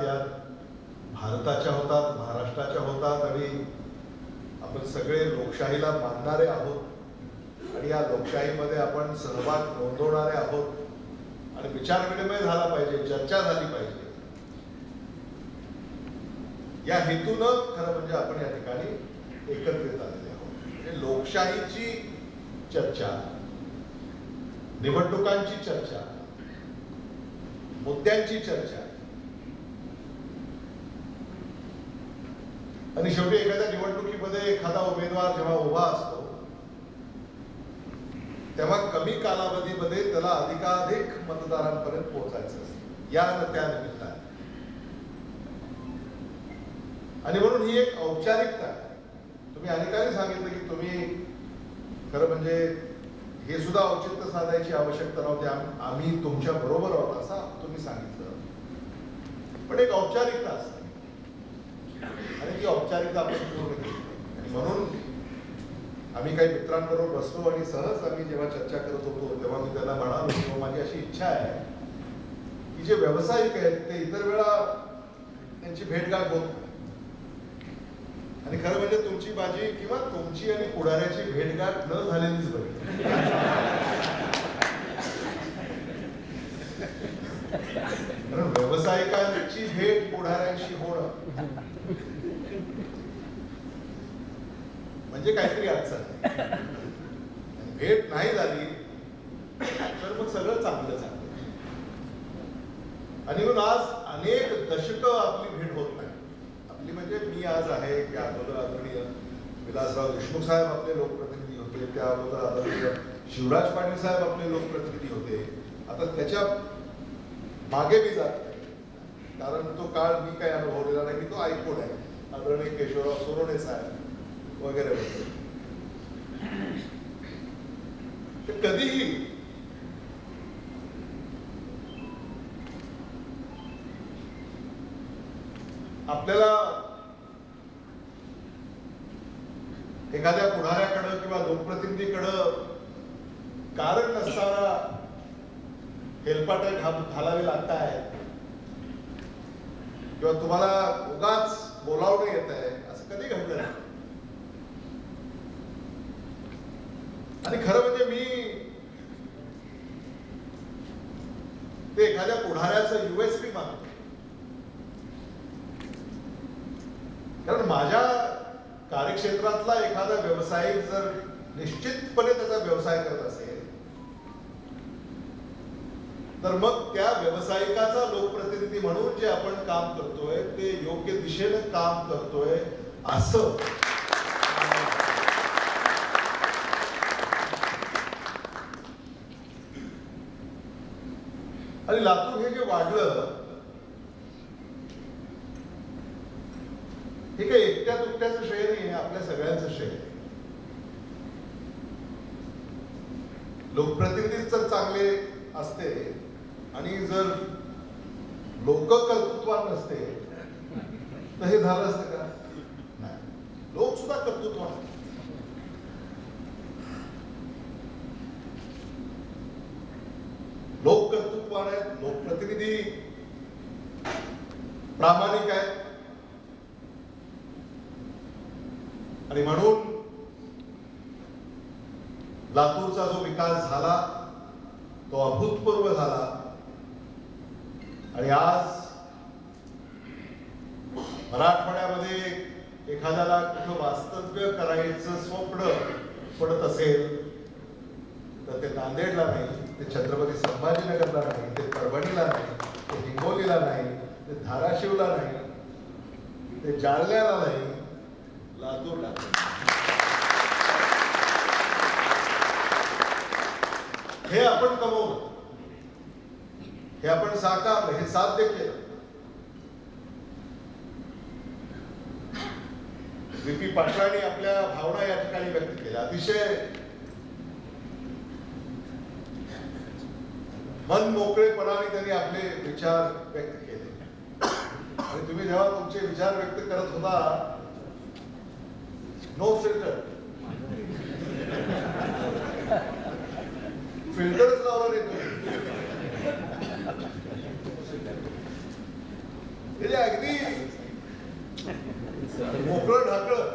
या भारताच्या होतात, महाराष्ट्राच्या होतात आणि आपण सगळे लोकशाहीला मानणारे आहोत आणि या लोकशाहीमध्ये आपण सहभाग नोंदवणारे आहोत आणि विचार विनिमय झाला पाहिजे, चर्चा झाली पाहिजे या हेतूनं खरं म्हणजे आपण या ठिकाणी एकत्रित आलेले आहोत. म्हणजे लोकशाहीची चर्चा, निवडणुकांची चर्चा, मुद्द्यांची चर्चा आणि शेवटी एखाद्या निवडणुकीमध्ये एखादा उमेदवार जेव्हा उभा असतो तेव्हा कमी कालावधीमध्ये त्याला अधिकाधिक मतदारांपर्यंत पोहोचायचं असतं या त्या निमित्ताने. आणि म्हणून ही एक औपचारिकता आहे. तुम्ही अनेकांनी सांगितलं की तुम्ही खरं म्हणजे हे सुद्धा औचित्य साधायची आवश्यकता नव्हती, आम्ही तुमच्या बरोबर आहोत असं तुम्ही सांगितलं, पण एक औपचारिकता असते आणि ती औपचारिकता आपण पूर्ण केली. आणि म्हणून आम्ही काही मित्रांबरोबर बसलो आणि सहज आम्ही जेव्हा चर्चा करत होतो तेव्हा मी त्यांना म्हणालो की माझी अशी इच्छा आहे की जे व्यावसायिक आहेत ते इतर वेळा त्यांची भेटगाठ होत नाही आणि खरं म्हणजे तुमची माझी किंवा तुमची आणि पुढाऱ्याची भेटगाठ न झालेलीच बरी. कारण व्यावसायिकांची भेट पुढाऱ्यांशी होणं म्हणजे काहीतरी अडचण. भेट नाही झाली तर मग सगळं चांगलं चांगलं. आणि म्हणून आज अनेक दशकं आपली भेट होत नाही. आपली म्हणजे मी आज आहे की अगोदर आदरणीय विलासराव देशमुख साहेब आपले लोकप्रतिनिधी होते, त्या अगोदर आदरणीय शिवराज पाटील साहेब आपले लोकप्रतिनिधी होते. आता त्याच्या मागे मी जात नाही कारण तो काळ मी काही अनुभवलेला नाही, तो ऐकून आहे. आदरणीय केशवराव सोरोने साहेब वगैरे वगैरे. कधीही आपल्याला एखाद्या पुढाऱ्याकडं किंवा लोकप्रतिनिधीकडं कारण नसताना हेलपाटे घालावे लागतायत किंवा तुम्हाला उगाच बोलावणं येत आहे असं कधी घडलं नाही. आणि खरं म्हणजे मी ते एखाद्या पुढाऱ्याचं USP मानतो. कारण माझ्या कार्यक्षेत्रातला एखादा व्यावसायिक जर निश्चितपणे त्याचा व्यवसाय करत असेल तर मग त्या व्यावसायिकाचा लोकप्रतिनिधी म्हणून जे आपण काम करतोय ते योग्य दिशेने काम करतोय असं आणि लातूर हे जे वाढलं हे काही एकट्या तुकट्याचं श्रेय नाही आहे, आपल्या सगळ्यांचं श्रेय आहे. लोकप्रतिनिधी जर चांगले असते आणि जर लोक कर्तृत्वान नसते तर हे झालं असतं का? नाही. लोक सुद्धा कर्तृत्वान. लोक कर्तृत्वान आहेत, लोकप्रतिनिधी प्रामाणिक आहेत आणि म्हणून लातूरचा जो विकास झाला तो अभूतपूर्व झाला. आणि आज मराठवाड्यामध्ये एखाद्याला कुठं वास्तव्य करायचं स्वप्न पडत असेल तर ते नांदेडला नाही, ते छत्रपती संभाजीनगरला नाही, ते परभणीला नाही, ते हिंगोलीला नाही, ते धाराशिवला नाही, ते जालन्याला नाही, लातूरला. हे आपण कमवलं, हे आपण साकारलं, हे साध्य केलं. VP पाटलांनी आपल्या भावना या ठिकाणी व्यक्त केल्या. अतिशय मन मोकळेपणाने त्यांनी आपले विचार व्यक्त केले. आणि तुम्ही जेव्हा तुमचे विचार व्यक्त करत होता नो फिल्टर, फिल्टरच लावला नाही. म्हणजे अगदी मोकळं ढाकळं.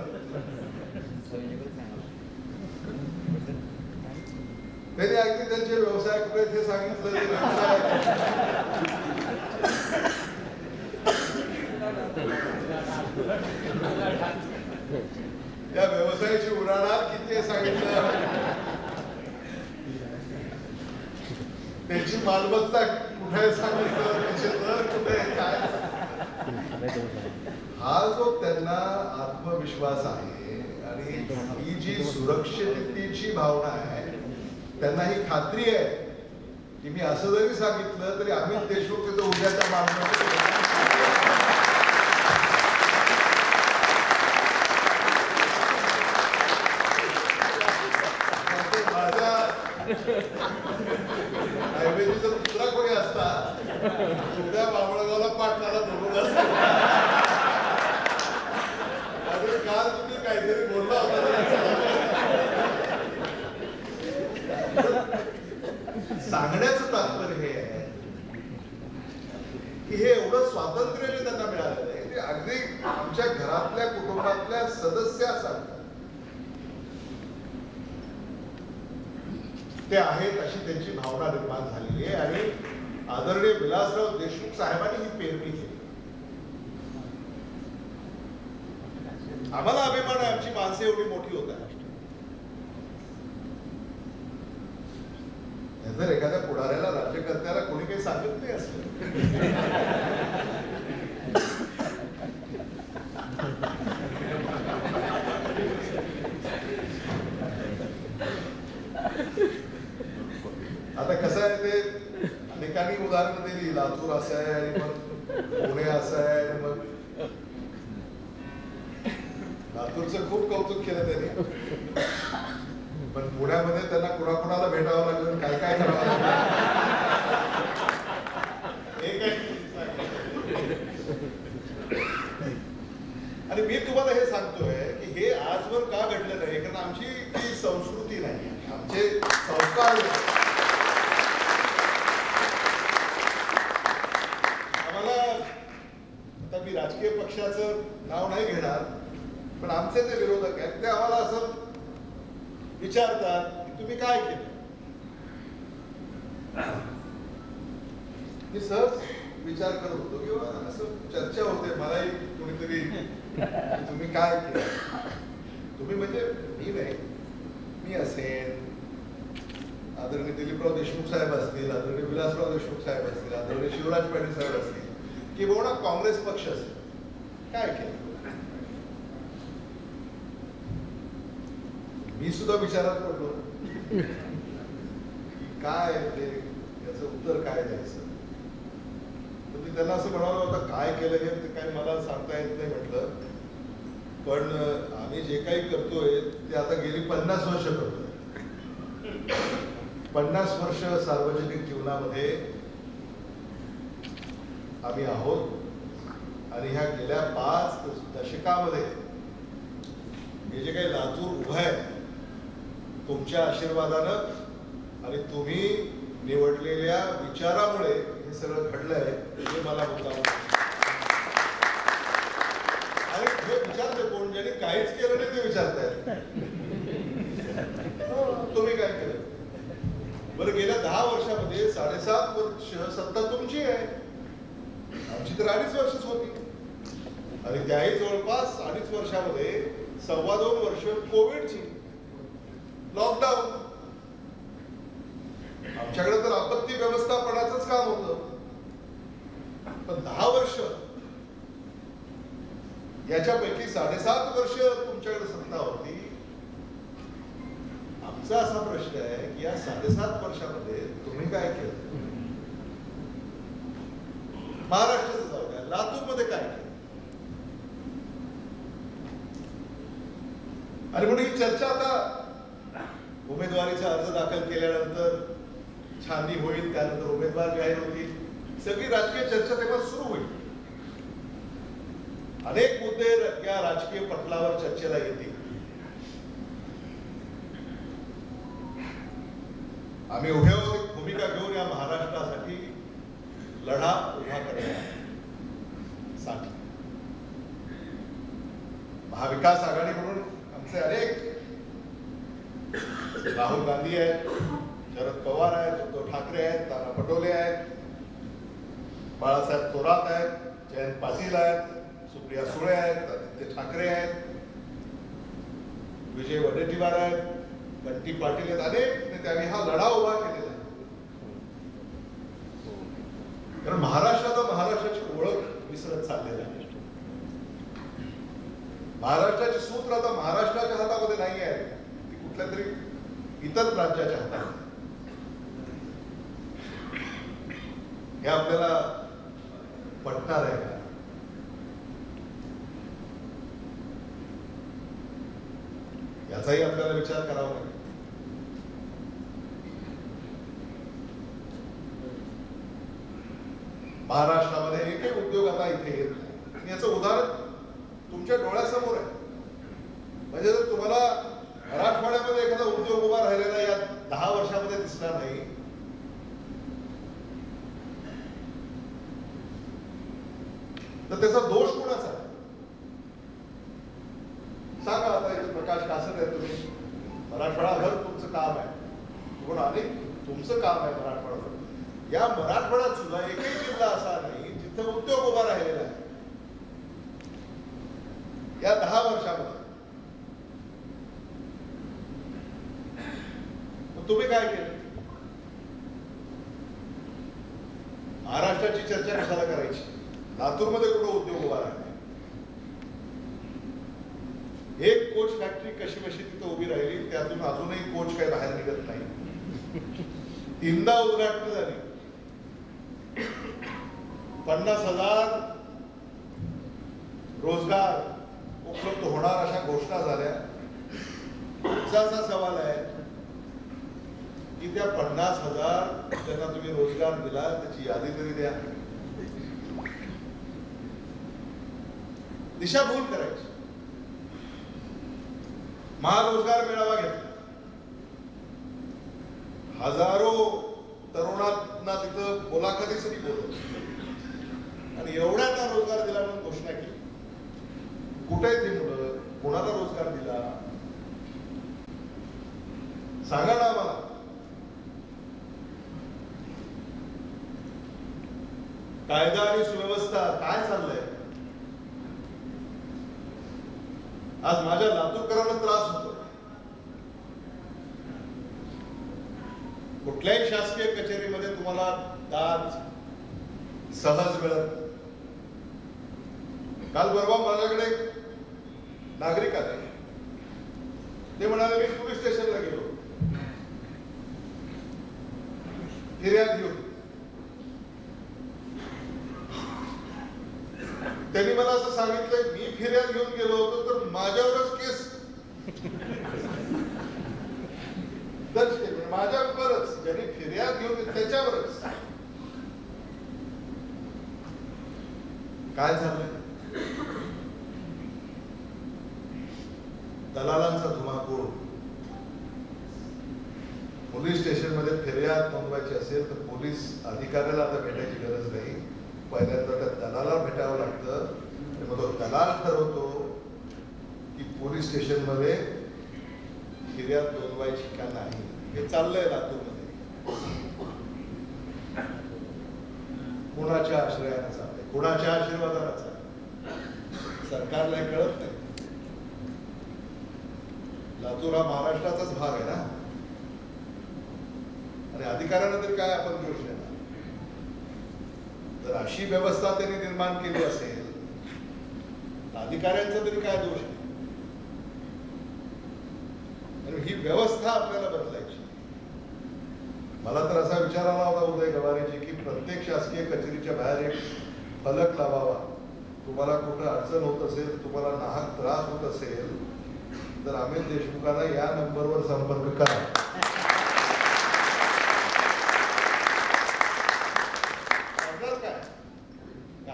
त्यांनी अगदी त्यांचे व्यवसाय कुठे हे सांगितलं. या व्यवसायाची उलाढाल किती आहे सांगितलं. त्यांची मालमत्ता कुठे सांगितलं, त्याचे दर कुठे काय. हा जो त्यांना आत्मविश्वास आहे आणि ही जी सुरक्षिततेची भावना आहे, त्यांना ही खात्री आहे की मी असं जरी सांगितलं तरी अमित देशमुख तिथं उद्याच्या मालमत्ता. ऐवजी जर दुसरा कोणी असता उद्या बाबळगावला पाटणाला धरून असतो. काल तुम्ही काहीतरी बोलला होता. सांगण्याचं तात्पर्य हे आहे की हे एवढं स्वातंत्र्य जे त्यांना मिळालेलं आहे ते अगदी आमच्या घरातल्या कुटुंबातल्या सदस्यासारखं ते आहेत, अशी त्यांची भावना निर्माण झालेली आहे. आणि आदरणीय विलासराव देशमुख साहेबांनी ही पेरणी केली. आम्हाला अभिमान आहे, आमची माणसं एवढी मोठी होत आहे. जर एखाद्या पुढाऱ्याला, राज्यकर्त्याला कोणी काही सांगत नाही असं, आता कसं आहे ते अनेकांनी उदाहरण दिली. लातूर असं आहे आणि मग पुणे असं आहे आणि मग लातूरचं खूप कौतुक केलं त्यांनी. पण पुण्यामध्ये त्यांना कुणाकुणाला भेटावं लागलं, काय काय करावं लागलं हे काय. आणि मी तुम्हाला हे सांगतोय की हे आजवर का घडलं नाही, कारण आमची ती संस्कृती नाही, आमचे संस्कार. आम्हाला, आता मी राजकीय पक्षाचं नाव नाही घेणार, पण आमचे जे विरोधक आहेत ते आम्हाला असं विचारतात की तुम्ही काय केलं. मी सहज विचार करत होतो किंवा असं चर्चा होते मलाही कोणीतरी, तुम्ही काय केलं. तुम्ही म्हणजे मी नाही, मी असेन, आदरणीय दिलीपराव देशमुख साहेब असतील, आदरणीय विलासराव देशमुख साहेब असतील, आदरणीय शिवराज पाटील साहेब असतील, किंवा काँग्रेस पक्ष असेल, काय केलं. मी सुद्धा विचारात पडलो काय ते, याचं उत्तर काय द्यायचं. तर मी त्यांना असं म्हणालो होतं काय केलं हे ते काय मला सांगता येत नाही म्हटलं, पण आम्ही जे काही करतोय ते आता गेली 50 वर्ष करतोय. 50 वर्ष सार्वजनिक जीवनामध्ये आम्ही आहोत आणि ह्या गेल्या 5 दशकामध्ये हे जे काही लातूर उभं आहे तुमच्या आशीर्वादानं आणि तुम्ही निवडलेल्या विचारामुळे हे सगळं घडलंय, हे मला मुद्दाम. आणि हे विचारते कोण, ज्यांनी काहीच केलं नाही ते विचारतायत तुम्ही काय केलं. बरं, गेल्या 10 वर्षामध्ये 7.5 वर्ष सत्ता तुमची आहे, आमची तर 2.5 वर्षच होती. आणि त्याही जवळपास 2.5 वर्षामध्ये 2.25 वर्ष कोविडची, लॉकडाऊन. आमच्याकडे तर आपत्ती व्यवस्थापनाचंच काम होतं. पण 10 वर्ष, याच्यापैकी 7.5 वर्ष तुमच्याकडे सत्ता होती. आमचा असा प्रश्न आहे की या 7.5 वर्षामध्ये तुम्ही काय केलं. महाराष्ट्राचं जाऊ द्या, लातूरमध्ये काय केलं. आणि म्हणून ही चर्चा आता उमेदवारीचा अर्ज दाखल केल्यानंतर छाननी होईल, त्यानंतर उमेदवार जाहीर होतील, सगळी राजकीय चर्चा तेव्हा सुरू होईल. अनेक मुद्दे या राजकीय पटलावर चर्चेला येतील. आम्ही उभे आहोत, भूमिका घेऊन या महाराष्ट्रासाठी लढा उभा करणार. साठले. महाविकास आघाडी म्हणून आमचे अनेक राहुल गांधी आहेत, शरद पवार आहेत, उद्धव ठाकरे आहेत, नाना पटोले आहेत, बाळासाहेब थोरात आहेत, जयंत पाटील आहेत, सुप्रिया सुळे आहेत, आदित्य ठाकरे आहेत, विजय वडेट्टीवार आहेत, बंटी पाटील आहेत, अनेक नेते आम्ही हा लढा उभा केलेला आहे. कारण महाराष्ट्राची ओळख विसरत चाललेली आहे. महाराष्ट्राची सूत्र आता महाराष्ट्राच्या हातामध्ये नाही आहे, ती कुठल्या तरी इतर राज्याच्या हातात. हे आपल्याला पटणार आहे का? याचाही आपल्याला विचार करावा लागेल. महाराष्ट्रामध्ये एकही उद्योग आता इथे येत नाही. याचं उदाहरण तुमच्या डोळ्यासमोर आहे. म्हणजे जर तुम्हाला मराठवाड्यामध्ये एखादा उद्योग उभा राहिलेला या 10 वर्षामध्ये दिसला नाही, तर त्याचा दोष कोणाचा आहे? सांगा. आता प्रकाश कासत आहे, तुम्ही मराठवाडाभर तुमचं काम आहे, म्हणून अनेक तुमचं काम आहे मराठवाडाभर. या मराठवाड्यात सुद्धा एकही जिल्हा असा नाही जिथं उद्योग उभा राहिलेला आहे या 10 वर्षामध्ये. तुम्ही काय केलं? महाराष्ट्राची चर्चा कशाला करायची? लातूरमध्ये कुठं उद्योग उभा राहिला? एक कोच फॅक्टरी कशी कशी तिथं उभी राहिली, त्यातून अजूनही कोच काही बाहेर निघत नाही. 3दा उद्घाटन झाली. 50,000 रोजगार उपलब्ध होणार अशा घोषणा झाल्या. असा सवाल आहे की त्या 50,000 ज्यांना तुम्ही रोजगार दिला त्याची यादी तरी द्या. दिशाभूल करायची. महारोजगार मेळावा घेतला. हजारो तरुणांना तिथं मुलाखतीसाठी बोलवलं आणि एवढ्यांना रोजगार दिला म्हणून घोषणा केली. कुठे ती मुलं? कोणाला रोजगार दिला? सांगा ना आम्हाला. कायदा आणि सुव्यवस्था काय चाललंय? आज माझ्या लातूरकरांना त्रास होतो. कुठल्याही शासकीय कचेरीमध्ये तुम्हाला दाद सहज मिळत. काल परवा माझ्याकडे नागरिक आले. ते म्हणाले मी पोलीस स्टेशनला गेलो फिर्याद घेऊन. त्यांनी मला असं सांगितलं मी फिर्याद घेऊन गेलो होतो तर माझ्यावरच केस दर्ज केली. माझ्यावरच ज्यांनी फिर्याद घेऊन त्याच्यावरच. काय झालं? दलालांचा धुमाकूळ. पोलीस स्टेशन मध्ये फिर्याद नोंदवायची असेल तर पोलीस अधिकाऱ्याला आता भेटायची गरज नाही. पहिल्यांदा त्या दलाला भेटावं लागतं आणि मग तो दलाल ठरवतो की पोलीस स्टेशन मध्ये फिर्याद नोंदवायची का नाही. हे चाललंय लातूरमध्ये. कोणाच्या आश्रयानं चाललंय, कोणाच्या आशीर्वादानं चाललंय, सरकारला कळत नाही. लातूर हा महाराष्ट्राचाच भाग आहे ना. आणि अधिकाऱ्यांना तरी काय आपण दोष देणार? जर अशी व्यवस्था त्यांनी निर्माण केली असेल अधिकाऱ्यांचा तरी काय दोष आहे? आणि ही व्यवस्था आपल्याला बदलायची. मला तर असा विचार आला होता उदय गवारीजी की प्रत्येक शासकीय कचेरीच्या बाहेर एक फलक लावावा. तुम्हाला कुठं अडचण होत असेल, तुम्हाला नाहक त्रास होत असेल तर अमित देशमुखांना या नंबरवर संपर्क करा.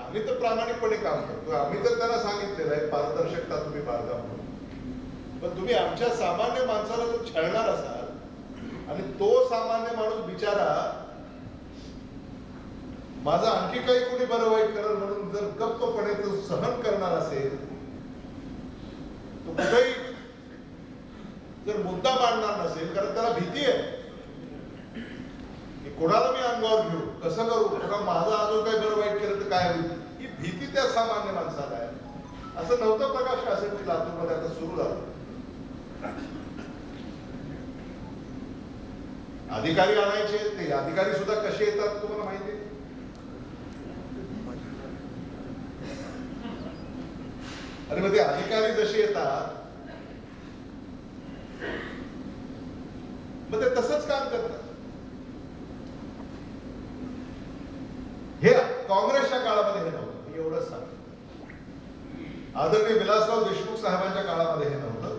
आम्ही तर प्रामाणिकपणे काम करतो. आम्ही तर त्यांना सांगितलेलं आहे पारदर्शकता तुम्ही बाळगा म्हणून. पण तुम्ही आमच्या सामान्य माणसाला जर छळणार असाल आणि तो सामान्य माणूस बिचारा माझं आणखी काही कोणी बरं वाईट करेल म्हणून जर गप्पपणे तो सहन करणार असेल, तो कुठेही जर मुद्दा मांडणार नसेल, कारण त्याला भीती आहे की कोणाला मी अंगावर घेऊ, कसं करू, कोणा माझं अजून काही बरं वाईट केलं तर काय होईल, ही भीती त्या सामान्य माणसाला आहे. असं नव्हतं प्रकाश कासेंची लातूरमध्ये आता सुरू झालं. अधिकारी आणायचे, ते अधिकारी सुद्धा कसे येतात तुम्हाला माहिती आहे. आणि मग ते अधिकारी जसे येतात मग ते तसंच काम करतात. हे काँग्रेसच्या काळामध्ये हे नव्हतं, मी एवढंच सांगतो. आदरणीय विलासराव देशमुख साहेबांच्या काळामध्ये हे नव्हतं,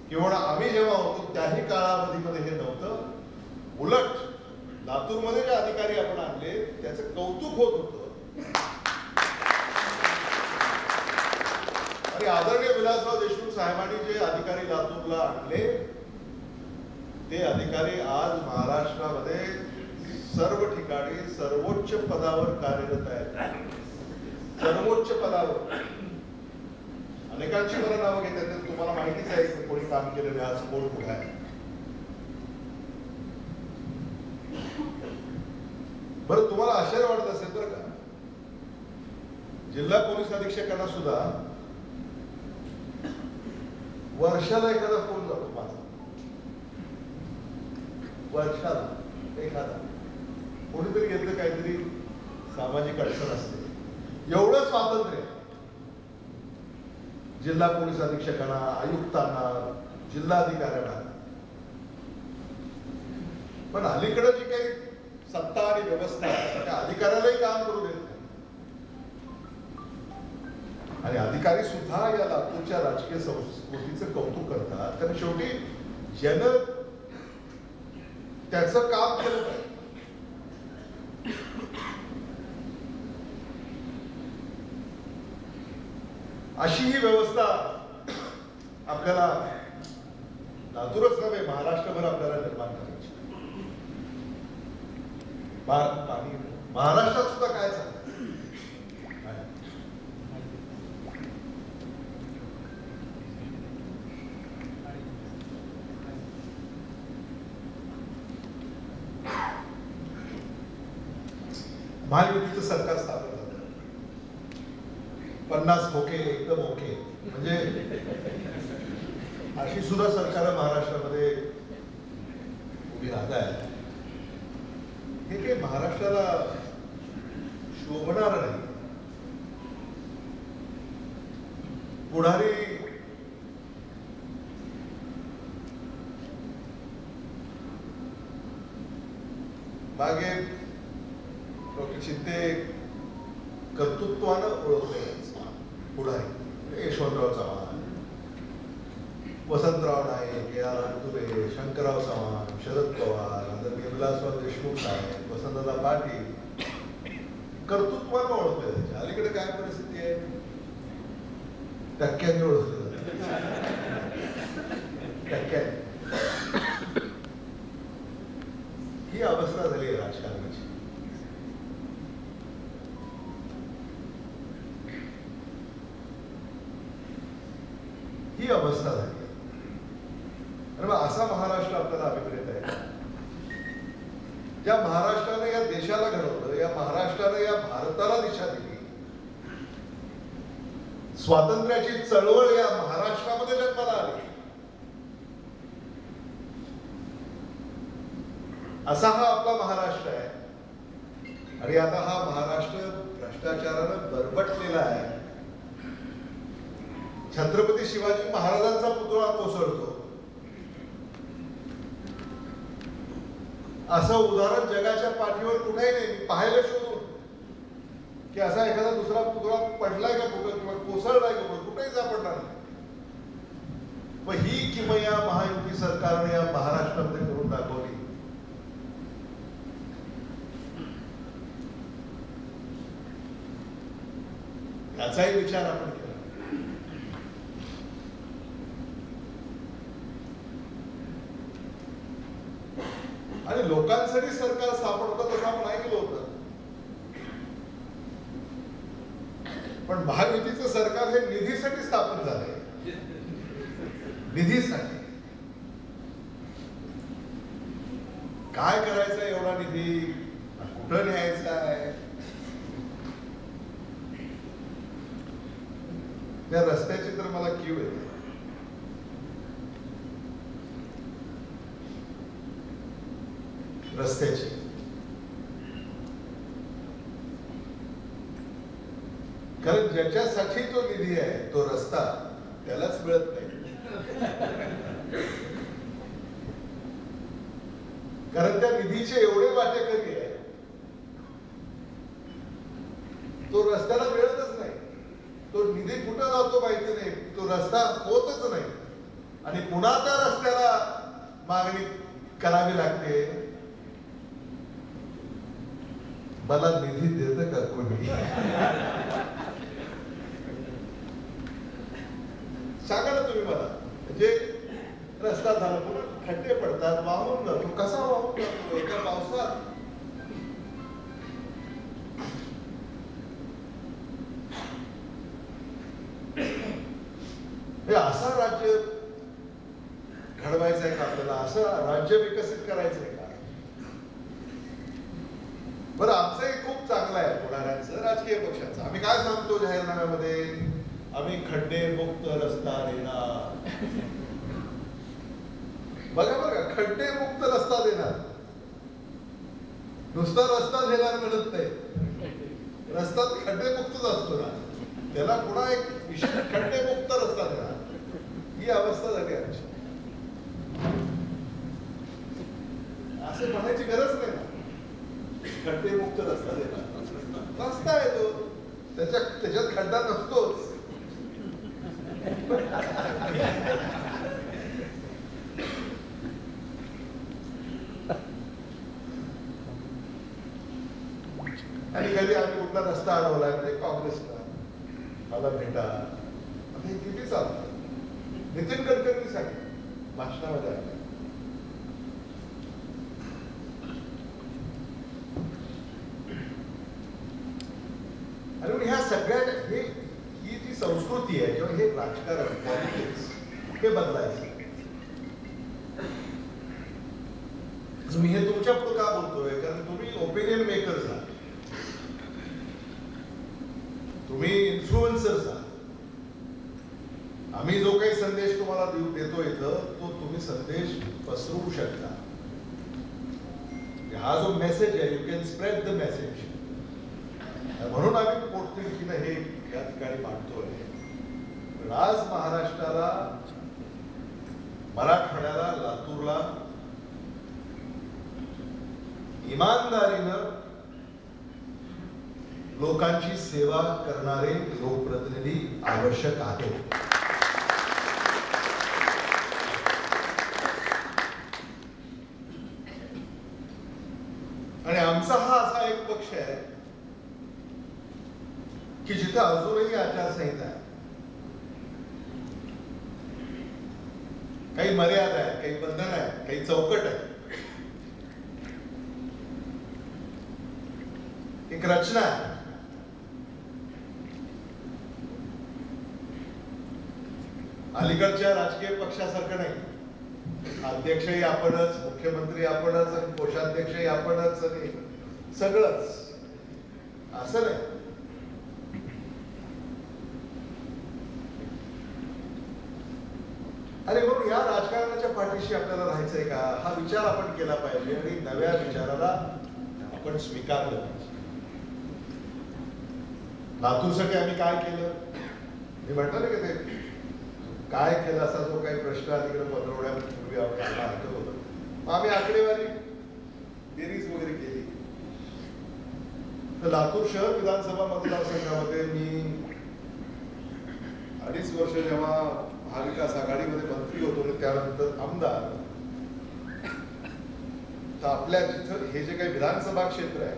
किंवा आम्ही जेव्हा होतो त्याही काळामध्ये हे नव्हतं. उलट लातूरमध्ये जे अधिकारी आपण आणले त्याचं कौतुक होत होतं. आणि आदरणीय विलासराव देशमुख साहेबांनी जे अधिकारी लातूरला आणले ते अधिकारी आज महाराष्ट्रामध्ये सर्व ठिकाणी सर्वोच्च पदावर कार्यरत आहेत. सर्वोच्च पदावर अनेकांची मला नावं घेतात, तुम्हाला माहितीच आहे कोणी काम केलेलं आहे, आज कोण कुठे आहे. बरं, तुम्हाला आश्चर्य वाटत असेल बरं का, जिल्हा पोलीस अधीक्षकांना सुद्धा वर्षाला एखादा फोन जातो माझा, वर्षाला एखादा. कोणीतरी घेतलं, काहीतरी सामाजिक अडचण असते. एवढं स्वातंत्र्य जिल्हा पोलीस अधीक्षकांना, आयुक्तांना, जिल्हाधिकाऱ्यांना. पण अलीकडे जी काही सत्ता आणि व्यवस्था आहे त्या अधिकाऱ्यालाही काम करू देत नाही. आणि अधिकारी सुद्धा या लातूरच्या राजकीय संस्कृतीचं कौतुक करतात, कारण शेवटी ज्यानं त्याचं काम केलं पाहिजे. अशी ही व्यवस्था आपल्याला लातूरच नव्हे महाराष्ट्रभर आपल्याला निर्माण करायची. महाराष्ट्रात सुद्धा काय चाललं, महायुतीचं सरकार स्थापन झालं. 50 खोके एकदम ओके, म्हणजे अशी सुद्धा सरकार महाराष्ट्रामध्ये उभी राहत आहे. हे काही महाराष्ट्राला शोभणार नाही. पुढारी मागे डॉक्टर शिंदे कर्तृत्वानं ओळखले. पुढारी यशवंतराव चव्हाण, वसंतराव नाईक, या तुरे, शंकरराव चव्हाण, शरद पवार, आदरणीय विलासराव देशमुख साहेब, वसंतदादा पाटील कर्तृत्वानं ओळखले जायचे. अलीकडे काय परिस्थिती आहे, टक्क्यांनी ओळखले जाते. टक्क्यांनी ही अवस्था झाली आहे राजकारणाची. ही अवस्था झाली. असा महाराष्ट्र आपल्याला अभिप्रेत आहे, ज्या महाराष्ट्राने या देशाला घडवलं, या महाराष्ट्राने या भारताला दिशा दिली. स्वातंत्र्याची चळवळ या महाराष्ट्रामध्ये जन्माला आली. असा हा आपला महाराष्ट्र आहे. आणि आता हा महाराष्ट्र भ्रष्टाचारानं बरबटलेला आहे. छत्रपती शिवाजी महाराजांचा पुतळा कोसळतो, असं उदाहरण जगाच्या पाठीवर कुठेही नाही. पाहायला शोधून की असा एखादा दुसरा पुतळा पडलाय का कुठं, किंवा कोसळलाय का कुठेही सापडणार नाही. पण ही किमया महायुती सरकारने या महाराष्ट्रामध्ये करून दाखवली. याचाही विचार आपण केला. आणि लोकांसाठी सरकार सापडतं तसं आपण ऐकलं होतं. पण महायुतीचं सरकार हे निधीसाठी स्थापन झालंय, निधीसाठी. काय करायचं एवढा निधी, कुठं न्यायचा आहे? त्या रस्त्याची तर मला कीव येते. रस्त्याची कारण ज्याच्यासाठी तो निधी आहे, तो रस्ता त्यालाच मिळत नाही. कारण त्या निधीचे एवढे वाटेकरी आहे, तो रस्त्याला मिळतच नाही. तो निधी कुठं जातो माहिती नाही, तो रस्ता होतच नाही आणि पुन्हा त्या रस्त्याला मागणी करावी लागते. मला निधी देतं का कोणी? सांगा ना तुम्ही मला. म्हणजे रस्ता झाला, पुन्हा खड्डे पडतात, वाहून जातो. कसा वाहून जातो एका पावसात? हे असं राज्य घडवायचं आहे का आपल्याला? असं राज्य विकसित करायचं आहे का? बरं, आमचं एक खूप चांगलं आहे पुढाऱ्यांचं, राजकीय पक्षाचं. आम्ही काय सांगतो जाहीरनाम्यामध्ये? आम्ही खड्डे मुक्त रस्ता देणार. बघा बघा, खड्डे मुक्त रस्ता देणार. नुसता रस्ता देणार म्हणत नाही, रस्ता खड्डे मुक्तच असतो ना, त्याला पुन्हा एक विशेष खड्डे मुक्त रस्ता देणार. ही अवस्था झाली आमची. असं म्हणायची गरज नाही ना, खड्डे मुक्त रस्ता देणार. रस्ता आहे तो, त्याच्यात खड्डा नसतोच. आणि कधी आम्ही कुठला रस्ता अडवलाय म्हणजे काँग्रेसला मला भेटा, आता हे किती चालतं. नितीन गडकरींनी सांगितलं भाषणामध्ये आलं, आणि ह्या सगळ्या ही जी संस्कृती आहे किंवा हे राजकारण, पॉलिटिक्स, हे बदलायचं. मी हे तुमच्या पुढे का बोलतोय? कारण तुम्ही ओपिनियन मेकर्स आहात, तुम्ही इन्फ्लुएन्सर्स आहात. आम्ही जो काही संदेश तुम्हाला देतो इथं, तो तुम्ही संदेश पसरवू शकता. हा जो मेसेज आहे, you can spread the message. म्हणून आम्ही पोटतिडकीनं हे या ठिकाणी मांडतोय. आज महाराष्ट्राला, मराठवाड्याला, लातूरला इमानदारीनं लोकांची सेवा करणारे लोकप्रतिनिधी आवश्यक आहेत. आणि आमचा हा असा एक पक्ष आहे की जिथे अजूनही आचारसंहिता आहे, काही मर्यादा आहेत, काही बंधन आहेत, काही चौकट आहे, एक रचना आहे. अलीकडच्या राजकीय पक्षासारखं नाही. अध्यक्षही आपणच, मुख्यमंत्री आपणच, आणि कोषाध्यक्षही आपणच, आणि सगळंच असं नाही. आणि म्हणून या राजकारणाच्या पाठीशी आपल्याला राहायचंय का, हा विचार आपण केला पाहिजे आणि नव्या विचाराला आपण स्वीकारलं पाहिजे. लातूरसाठी आम्ही काय केलं, मी म्हटलं ना की ते काय केलं, असा जो काही प्रश्न तिकडे पंधरवड्यापूर्वी आम्हाला ऐकत होतं. आम्ही आकडेवारी बेरीज वगैरे केली. तर लातूर शहर विधानसभा मतदारसंघामध्ये मी 2.5 वर्ष जेव्हा महाविकास आघाडीमध्ये मंत्री होतो आणि त्यानंतर आमदार, तर आपल्या जिथं हे जे काही विधानसभा क्षेत्र आहे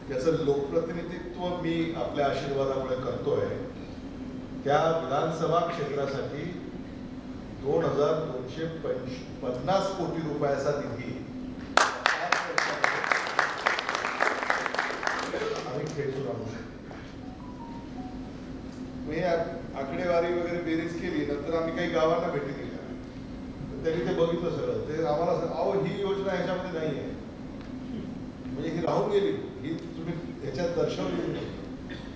त्याचं लोकप्रतिनिधित्व मी आपल्या आशीर्वादामुळे करतोय. त्या विधानसभा क्षेत्रासाठी 2,250 कोटी रुपयाचा निधी आम्ही खेचून आणू शकतो. मी आकडेवारी वगैरे बेरीज केली, नंतर आम्ही काही गावांना भेटी दिल्या, त्यांनी ते बघितलं सगळं. ते आम्हाला अहो ही योजना ह्याच्यामध्ये नाही आहे, म्हणजे ही राहून गेली, ही तुम्ही ह्याच्यात दर्शवली नाही.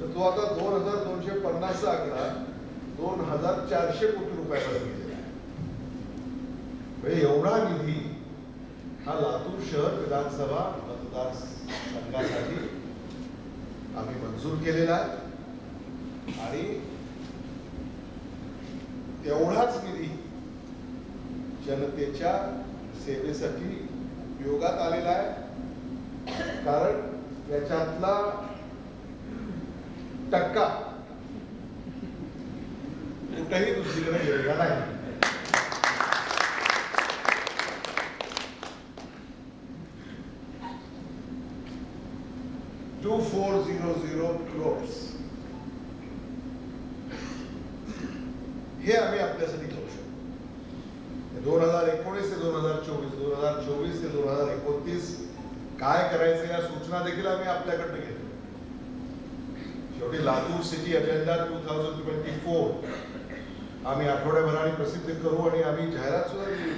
तर तो आता 2250चा आकडा 2400 कोटी रुपयाकडे गेलेला आहे. म्हणजे एवढा निधी हा लातूर शहर विधानसभा मतदारसंघासाठी आम्ही मंजूर केलेला आहे. आणि तेवढाच निधी जनतेच्या सेवेसाठी उपयोगात आलेला आहे. कारण याच्यातला टक्का कुठेही दुसरीकडे गेलेला नाही. $2400 crores हे आम्ही आपल्यासाठी करू शकतो. 2019 ते 2024, 2024 ते 2029 काय करायचं या सूचना देखील आम्ही आपल्याकडनं घेतो. शेवटी लातूर सिटी अजेंडा 2024 आम्ही आठवड्याभराने प्रसिद्ध करू आणि आम्ही जाहिरात सुद्धा दिली.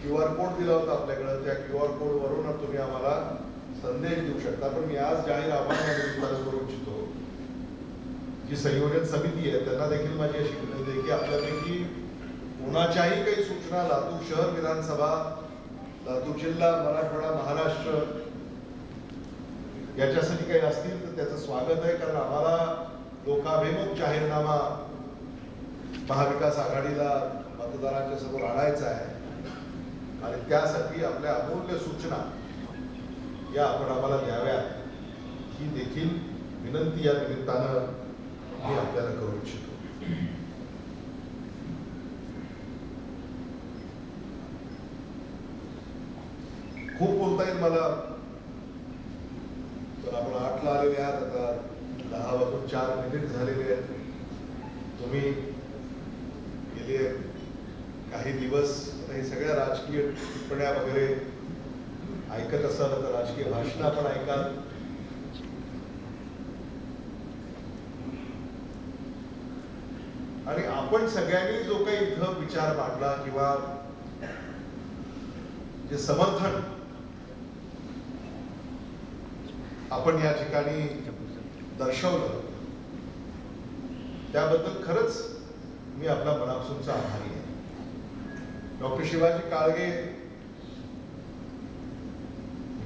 QR कोड दिला होता आपल्याकडे, त्या QR कोड वरून तुम्ही आम्हाला संदेश देऊ शकता. पण मी आज जाहीर आव्हान करू इच्छितो, जी संयोजन समिती आहे त्यांना देखील माझी अशी विनंती आहे की आपल्यापैकी कोणाच्याही काही सूचना लातूर शहर विधानसभा, लातूर जिल्हा, मराठवाडा, महाराष्ट्र याच्यासाठी काही असतील तर त्याचं स्वागत आहे. कारण आम्हाला लोकाभिमुख जाहीरनामा महाविकास आघाडीला मतदारांच्या समोर आणायचा आहे आणि त्यासाठी आपल्या अमूल्य सूचना या आपण आम्हाला द्याव्या ही देखील विनंती या निमित्तानं मी आपल्याला करू इच्छितो. खूप बोलता येईल मला, तर आपण 8ला आलेले आहात, आता 10:04 झालेले आहेत. तुम्ही गेले काही दिवस हे सगळ्या राजकीय टिप्पण्या वगैरे ऐकत असाल तर राजकीय भाषण आपण ऐकाल. आणि आपण सगळ्यांनी जो काही इथं विचार मांडला किंवा जे समर्थन आपण या ठिकाणी दर्शवलं त्याबद्दल खरंच मी आपला मनापासूनचा आभारी आहे. डॉक्टर शिवाजी काळगे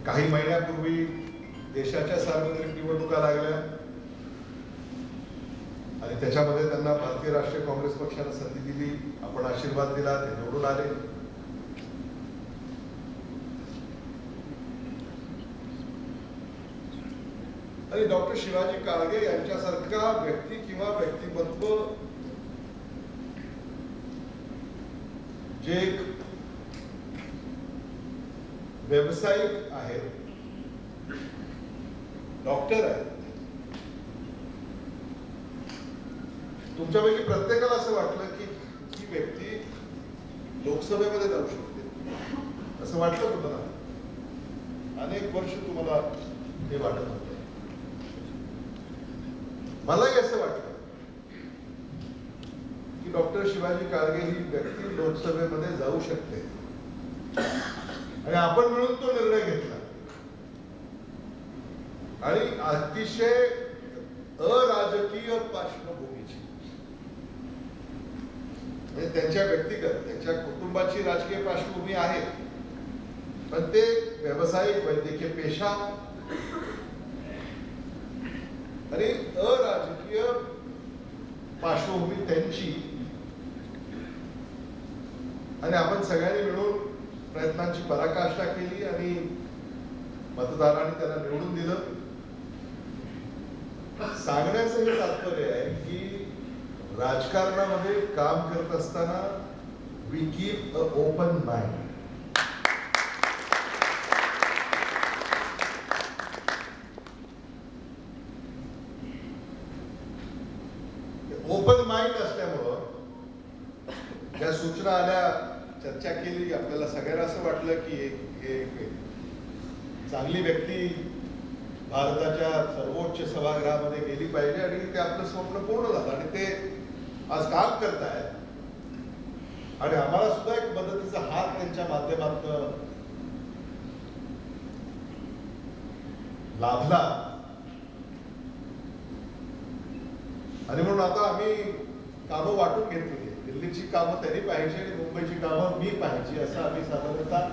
काही महिन्यापूर्वी देशाच्या सार्वत्रिक निवडणुका लागल्या आणि त्याच्यामध्ये त्यांना भारतीय राष्ट्रीय काँग्रेस पक्षाने संधी दिली. आपण आशीर्वाद दिला, ते निवडून आले. आणि डॉक्टर शिवाजी काळगे यांच्यासारखा व्यक्ती किंवा व्यक्तिमत्व जे व्यावसायिक आहेत, डॉक्टर आहेत, तुमच्यापैकी प्रत्येकाला असं वाटलं की ही व्यक्ती लोकसभेमध्ये जाऊ शकते असं वाटलं तुम्हाला? अनेक वर्ष तुम्हाला हे वाटत होतं. मलाही असं वाटलं की डॉक्टर शिवाजी काळगे ही व्यक्ती लोकसभेमध्ये जाऊ शकते आणि आपण मिळून तो निर्णय घेतला. आणि अतिशय अराजकीय पार्श्वभूमीची, म्हणजे त्यांच्या व्यक्तिगत, त्यांच्या कुटुंबाची राजकीय पार्श्वभूमी आहे, पण ते व्यावसायिक वैद्यकीय पेशा आणि अराजकीय पार्श्वभूमी त्यांची. आणि आपण सगळ्यांनी मिळून प्रयत्नांची पराकाष्ठा केली आणि मतदारांनी त्यांना निवडून दिलं. सांगण्याचं हे तात्पर्य आहे की राजकारणामध्ये काम करत असताना we keep a open mind. Open mind असल्यामुळं ज्या सूचना आल्या, चर्चा केली, आपल्याला सगळ्यांना असं वाटलं की हे चांगली व्यक्ती भारताच्या सर्वोच्च सभागृहामध्ये गेली पाहिजे आणि ते आपलं स्वप्न पूर्ण झालं आणि ते आज काम करतायत आणि आम्हाला सुद्धा एक मदतीचा हात त्यांच्या माध्यमातून लाभला आणि म्हणून आता आम्ही कामं वाटून घेतली. दिल्लीची कामं त्यांनी पाहिजे आणि मुंबईची कामं मी पाहिजे असं आम्ही साधारणतः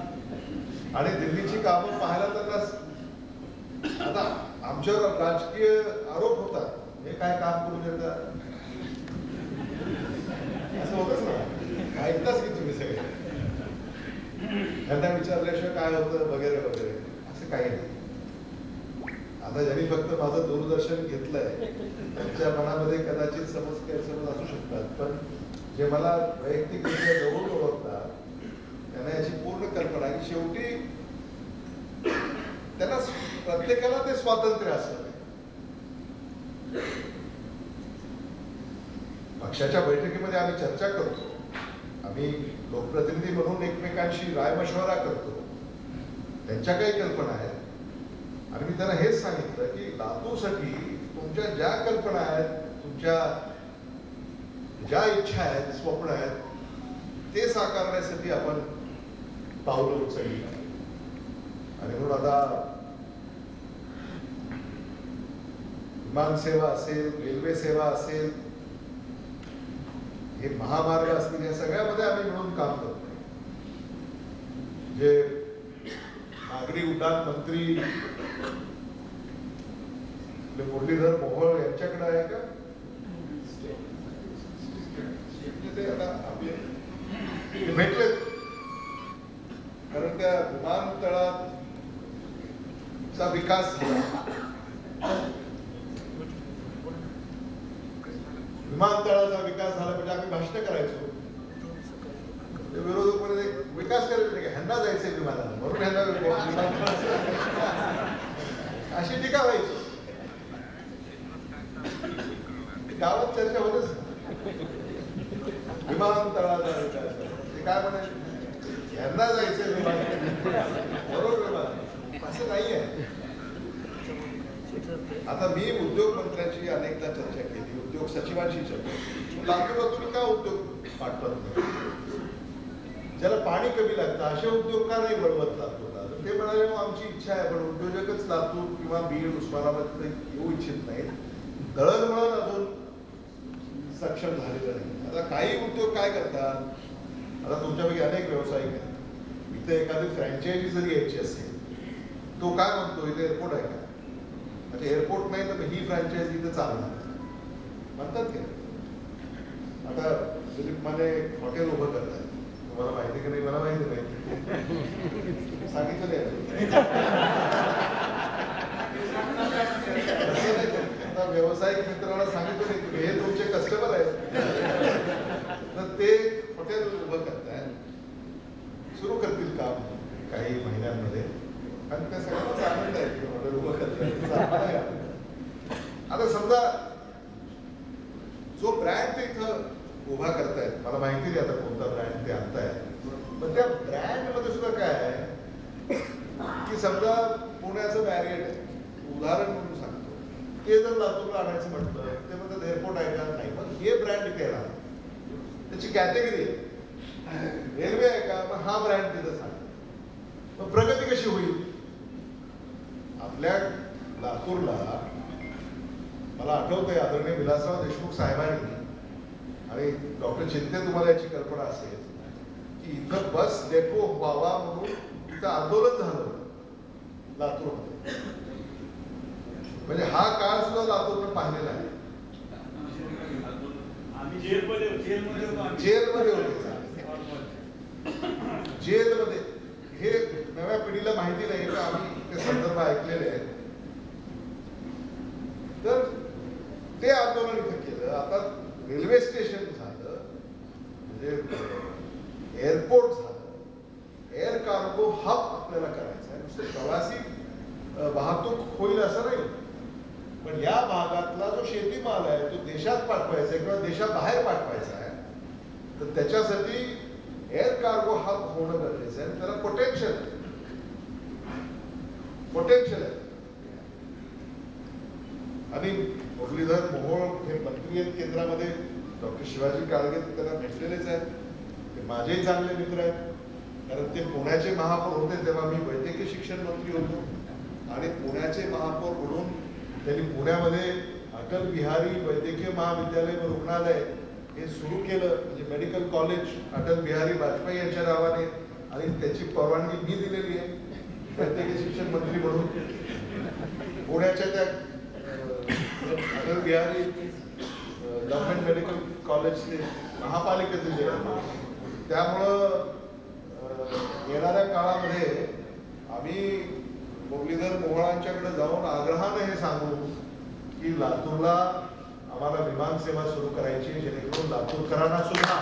आणि दिल्लीची कामं पाहायला त्यांना आता आमच्यावर राजकीय आरोप होतात, हे काय काम करून देतात असं होतच ना, ऐकताच की तुम्ही सगळे त्यांना विचारल्याशिवाय काय होतं वगैरे वगैरे असं काही नाही. आता ज्यांनी फक्त माझं दूरदर्शन घेतलंय त्यांच्या मनामध्ये कदाचित समज असू शकतात, पण जे मला वैयक्तिकरित्या जवळ ओळखतात त्यांना याची पूर्ण कल्पना आहे की शेवटी त्यांना प्रत्येकाला ते स्वातंत्र्य असलं. पक्षाच्या बैठकीमध्ये आम्ही चर्चा करतो, आम्ही लोकप्रतिनिधी म्हणून एकमेकांशी रायमशवरा करतो, त्यांच्या काही कल्पना आहेत आणि मी त्यांना हेच सांगितलं की लातूरसाठी तुमच्या ज्या कल्पना आहेत, तुमच्या ज्या इच्छा आहेत, स्वप्न आहेत, ते साकारण्यासाठी आपण पावलं उचलली. आणि म्हणून आता विमान सेवा असेल, रेल्वे सेवा असेल, हे महामार्ग असतील, या सगळ्यामध्ये आम्ही मिळून काम करतो. जे नागरी उड्डाण मंत्री मुरलीधर मोहोळ यांच्याकडे आहे का ते आता आपले भेटले, कारण त्या विमानतळाचा विकास झाला, विमानतळाचा विकास झाला म्हणजे आम्ही भाषण करायचो, विरोधक मध्ये विकास करायचे ह्यांना जायचंय विमानाला म्हणून ह्यांना अशी टीका व्हायची. गावात चर्चा होतच विमानतळाचा विकास ते काय म्हणायचे ह्यांना जायचंय विमान बरोबर विमान असं नाही आहे. आता मी उद्योग मंत्र्यांची अनेकदा चर्चा केली, उद्योग सचिवांशी चर्चा केली, लातूरला तुम्ही का उद्योग पाठवत नाही, ज्याला पाणी कमी लागतं असे उद्योग का नाही वळवत लातूरला. ते म्हणाले आमची इच्छा आहे पण उद्योजकच लातूर किंवा बीड उस्मानाबाद येऊ इच्छित नाहीत, दळणवळण अजून सक्षम झालेलं नाही. आता काही उद्योग काय करतात, आता तुमच्यापैकी अनेक व्यावसायिक आहेत, इथे एखादी फ्रँचायझी जरी यायची असेल तो काय म्हणतो इथे एअरपोर्ट आहे का, म्हणजे एअरपोर्ट नाही तर ही फ्रँचायझी इथे चालणार म्हणतात की. आता दिलीप माने हॉटेल उभं करतात, तुम्हाला माहिती की नाही मला माहिती नाही, सांगितलं आता व्यावसायिक मित्रांना सांगितलं नाही तुम्ही हे तुमचे कस्टमर आहेत तर ते हॉटेल उभं करताय, सुरू करतील काम काही महिन्यांमध्ये आणि त्या सगळ्यांचा आनंद आहे की हॉटेल उभं करताय. आता समजा जो ब्रँड ते इथं उभा करतायत, मला माहिती नाही आता कोणता ब्रँड ते आणतायत, पण त्या ब्रँड मध्ये सुद्धा काय आहे की समजा पुण्याचं बॅरिएट आहे, उदाहरण म्हणून सांगतो, ते जर लातूरला आणायचं म्हटलं ते म्हणतात एअरपोर्ट आहे का, नाही, मग हे ब्रँड इथे येणार, त्याची कॅटेगरी आहे, रेल्वे आहे का, मग हा ब्रँड तिथं सांग. मग प्रगती कशी होईल. आपल्या लातूरला मला आठवतंय आदरणीय विलासराव देशमुख साहेबांनी आणि डॉक्टर चिंते तुम्हाला याची कल्पना असेल की इथं बस डेपो व्हावा म्हणून इथं आंदोलन झालं लातूरमध्ये, म्हणजे हा काळ सुद्धा लातूरनं पाहिलेला आहे. जेलमध्ये होते, जेलमध्ये हे नव्या पिढीला माहिती नाही का, आम्ही ते संदर्भ ऐकलेले आहेत. तर ते आंदोलन इथं केलं. आता रेल्वे स्टेशन झालं, म्हणजे एअरपोर्ट झालं, एअर कार्गो हब आपल्याला करायचं आहे. नुसतं प्रवासी वाहतूक होईल असं नाही, पण या भागातला जो शेतीमाल आहे तो देशात पाठवायचा आहे किंवा देशाबाहेर पाठवायचा आहे, तर त्याच्यासाठी एअर कार्गो हब होणं गरजेचं आहे. त्याला पोटेन्शियल आहे. आणि मुरलीधर मोहोळ हे मंत्री आहेत केंद्रामध्ये, डॉक्टर शिवाजी काळगे त्यांना भेटलेलेच आहेत, ते माझेही चांगले मित्र आहेत. कारण ते पुण्याचे महापौर होते तेव्हा मी वैद्यकीय शिक्षण मंत्री होतो आणि पुण्याचे महापौर म्हणून त्यांनी पुण्यामध्ये अटल बिहारी वैद्यकीय महाविद्यालय व रुग्णालय हे सुरू केलं. म्हणजे मेडिकल कॉलेज अटल बिहारी वाजपेयी यांच्या नावाने, आणि त्याची परवानगी मी दिलेली आहे वैद्यकीय शिक्षण मंत्री म्हणून. पुण्याच्या त्या Atal Bihari government medical college ते महापालिकेचे जे आहे, त्यामुळं येणाऱ्या काळामध्ये आम्ही मुरलीधर मोहोळांच्याकडे जाऊन आग्रहाने हे सांगू की लातूरला आम्हाला विमान सेवा सुरू करायची, जेणेकरून लातूरकरांना सुद्धा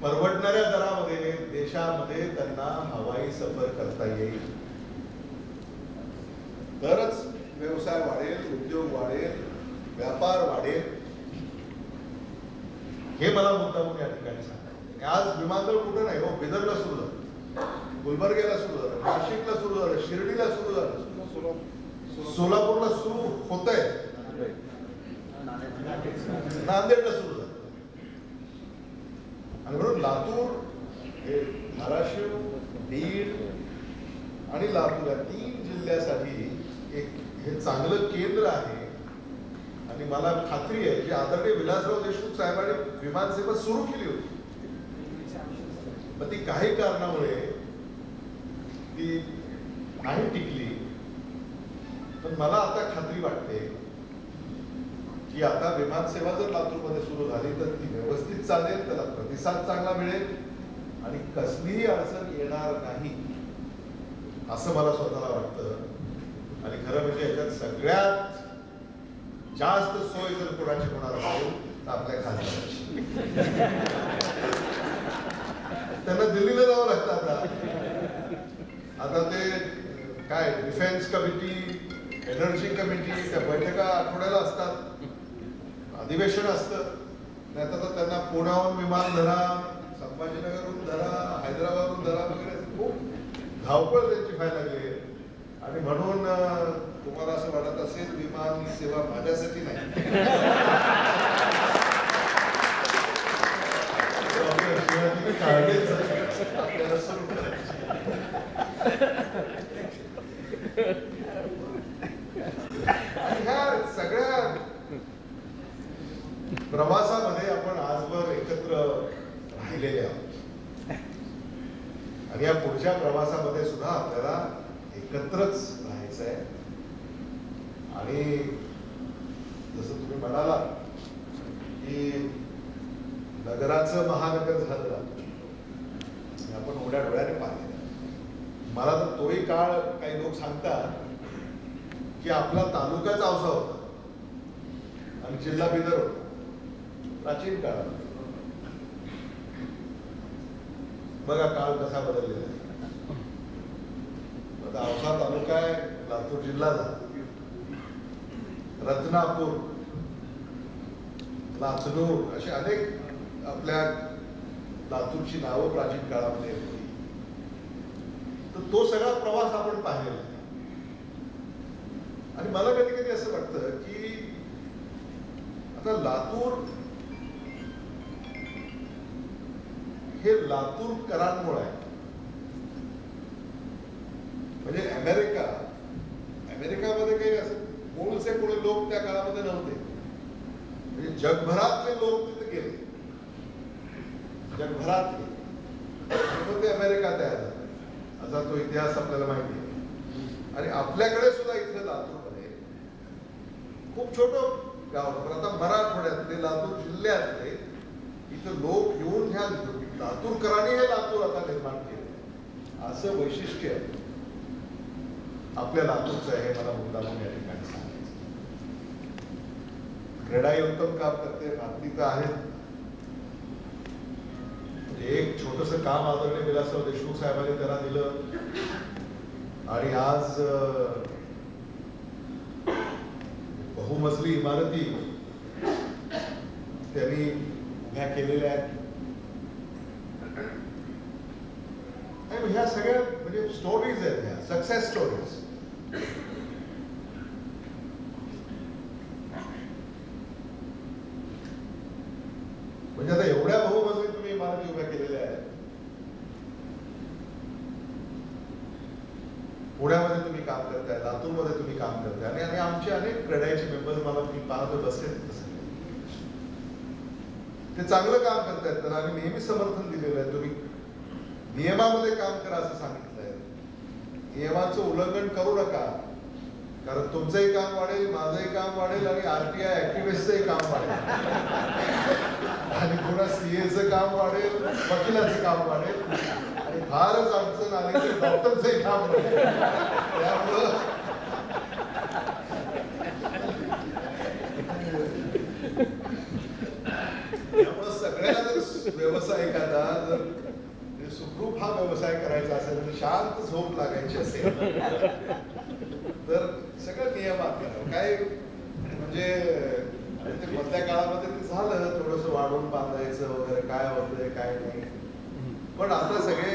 परवडणाऱ्या दरामध्ये देशामध्ये त्यांना हवाई सफर करता येईल. तरच व्यवसाय वाढेल, उद्योग वाढेल, व्यापार वाढेल. हे मला मुद्दामून या ठिकाणी सांगायचं. आज विमानतळ कुठं नाही हो, बिदरला सुरू झालं, गुलबर्ग्याला सुरू झालं, नाशिकला सुरू झालं, शिर्डीला सुरू झालं, सोलापूरला सुरू होत आहे, नांदेडला सुरू झालं. आणि म्हणून लातूर हे धाराशिव, बीड आणि लातूर या 3 जिल्ह्यासाठी एक हे चांगलं केंद्र आहे. आणि मला खात्री आहे की आदरणीय विलासराव देशमुख साहेबांनी विमानसेवा सुरू केली होती, पण ती काही कारणामुळे ती नाही टिकली. पण मला आता खात्री वाटते की आता विमानसेवा जर लातूरमध्ये सुरू झाली तर ती व्यवस्थित चालेल, त्याला प्रतिसाद चांगला मिळेल आणि कसलीही अडचण येणार नाही असं मला स्वतःला वाटतं. आणि खरं म्हणजे याच्यात सगळ्यात जास्त सोय जर कोणाची होणार असेल तर आपल्या खासदारांची. त्यांना दिल्लीला जावं लागतं आता ते काय डिफेन्स कमिटी, एनर्जी कमिटी, त्या बैठका आठवड्याला असतात, अधिवेशन असतं. नाही तर त्यांना पुण्याहून विमान धरा, संभाजीनगरहून धरा, हैदराबादहून धरा वगैरे खूप धावपळ त्यांची व्हायला लागली. आणि म्हणून तुम्हाला असं वाटत असेल विमान सेवा माझ्यासाठी नाही, आपल्याला सुरू करायची. ह्या सगळ्या प्रवासामध्ये आपण आजवर एकत्र राहिलेले आहोत आणि या पुढच्या प्रवासामध्ये सुद्धा आपल्याला एकत्रच राहायचं आहे. आणि जसं तुम्ही म्हणाला की नगराचं महानगर झालं, आपण उघड्या डोळ्याने पाहिलं. मला तर तोही काळ काही लोक सांगतात की आपला तालुकाच औसा होता आणि जिल्हा बिदर होता प्राचीन काळात. बघा काळ कसा बदललेला आहे. आता औसा तालुका आहे, लातूर जिल्हा झाला, रत्नापूर, लाचनूर अशी अनेक आपल्या लातूरची नावं प्राचीन काळामध्ये होती. तर तो सगळा प्रवास आपण पाहिलेला आहे. आणि मला कधी कधी असं वाटतं की आता लातूर हे लातूरकरांमुळे आहे. म्हणजे अमेरिकामध्ये काही असं मूळचे कोणी लोक त्या काळामध्ये नव्हते. म्हणजे जगभरातले लोक तिथे गेले, जगभरातले, मग ते अमेरिका तयार झालं असा तो इतिहास आपल्याला माहिती आहे. आणि आपल्याकडे सुद्धा इथे लातूरमध्ये खूप छोटं गाव, पण आता मराठवाड्यातले लातूर जिल्ह्यातले इथं लोक येऊन ह्या लातूरकरांनी हे लातूर आता निर्माण केलं असं वैशिष्ट्य आपल्या लातूरचं आहे. मला मुद्दामून या ठिकाणी सांगायचं. क्रीडाही उत्तम काम करते, माती तर आहेत. एक छोटस काम आदरणीय विलासराव देशमुख साहेबांनी त्यांना दिलं आणि आज बहुमजली इमारती त्यांनी उभ्या केलेल्या आहेत. ह्या सगळ्या म्हणजे म्हणजे स्टोरीज आहेत ह्या, सक्सेस स्टोरीज. म्हणजे आता एवढ्या बहुमजली तुम्ही इमारती उभ्या केलेल्या आहेत. पुण्यामध्ये तुम्ही काम करताय, लातूरमध्ये तुम्ही काम करताय, आणि आमचे अनेक क्रेडायचे मेंबर्स मला मी पाहतो बसले तिथे. ते चांगलं काम करतायत, तर आम्ही नेहमी समर्थन दिलेलं आहे. तुम्ही नियमामध्ये काम करा असं सांगितलंय. नियमाचं उल्लंघन करू नका, कारण तुमचंही काम वाढेल, माझंही काम वाढेल, आणि आरटीआय ऍक्टिव्हिस्टचंही काम वाढेल, आणि पुन्हा सीएचं काम वाढेल, वकिलाचं काम वाढेल, आणि फारच अडचण आली तर डॉक्टरचंही काम वाढेल. त्यामुळं सगळ्यांना जर व्यवसाय एखादा जर सुखरूप हा व्यवसाय करायचा असेल आणि शांत झोप लागायची असेल तर सगळं नियमात करावं. काय म्हणजे ते मधल्या काळामध्ये ते झालं थोडस वाढवून बांधायचं वगैरे, काय होतंय काय नाही. पण आता सगळे